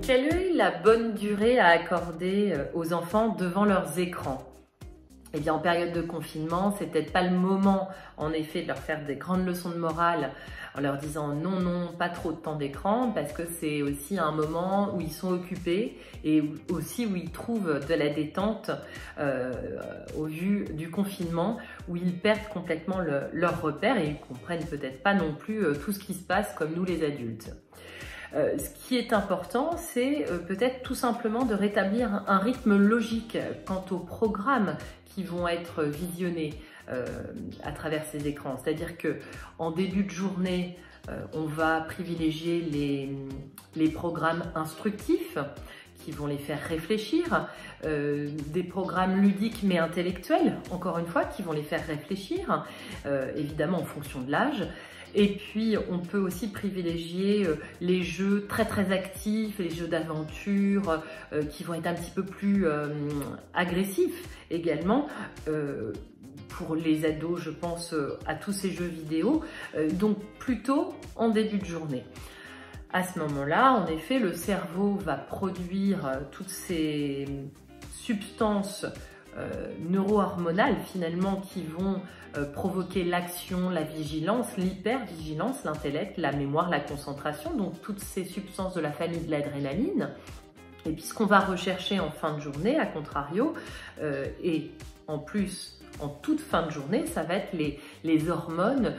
quelle est la bonne durée à accorder aux enfants devant leurs écrans? Eh bien, en période de confinement, c'est peut-être pas le moment, en effet, de leur faire des grandes leçons de morale en leur disant non, non, pas trop de temps d'écran, parce que c'est aussi un moment où ils sont occupés et aussi où ils trouvent de la détente au vu du confinement, où ils perdent complètement leur repère et ils comprennent peut-être pas non plus tout ce qui se passe comme nous les adultes. Ce qui est important, c'est peut-être tout simplement de rétablir un rythme logique quant aux programmes qui vont être visionnés à travers ces écrans. C'est-à-dire que en début de journée, on va privilégier les programmes instructifs qui vont les faire réfléchir, des programmes ludiques mais intellectuels, encore une fois, qui vont les faire réfléchir, évidemment en fonction de l'âge. Et puis, on peut aussi privilégier les jeux très actifs, les jeux d'aventure qui vont être un petit peu plus agressifs également. Pour les ados, je pense à tous ces jeux vidéo, donc plutôt en début de journée. À ce moment-là, en effet, le cerveau va produire toutes ces substances neurohormonales finalement qui vont provoquer l'action, la vigilance, l'hypervigilance, l'intellect, la mémoire, la concentration, donc toutes ces substances de la famille de l'adrénaline. Et puis ce qu'on va rechercher en fin de journée, à contrario, et en plus en toute fin de journée, ça va être les hormones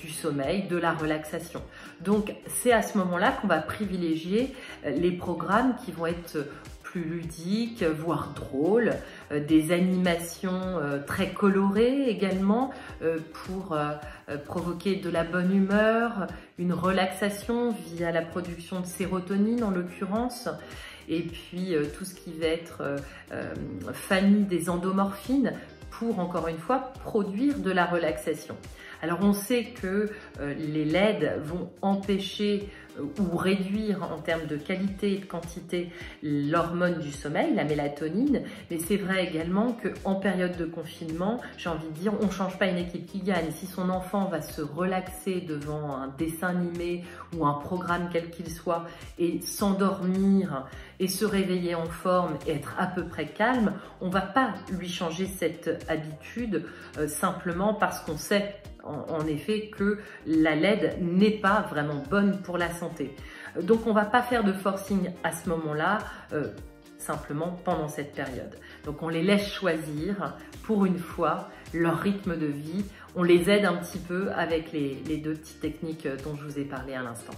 du sommeil, de la relaxation. Donc c'est à ce moment-là qu'on va privilégier les programmes qui vont être plus ludiques, voire drôles, des animations très colorées également pour provoquer de la bonne humeur, une relaxation via la production de sérotonine en l'occurrence, et puis tout ce qui va être famille des endomorphines pour, encore une fois, produire de la relaxation. Alors on sait que les LED vont empêcher ou réduire en termes de qualité et de quantité l'hormone du sommeil, la mélatonine, mais c'est vrai également qu'en période de confinement, j'ai envie de dire, on ne change pas une équipe qui gagne. Si son enfant va se relaxer devant un dessin animé ou un programme quel qu'il soit et s'endormir et se réveiller en forme et être à peu près calme, on ne va pas lui changer cette habitude simplement parce qu'on sait en effet que la LED n'est pas vraiment bonne pour la santé. Donc on ne va pas faire de forcing à ce moment-là, simplement pendant cette période. Donc on les laisse choisir pour une fois leur rythme de vie, on les aide un petit peu avec les deux petites techniques dont je vous ai parlé à l'instant.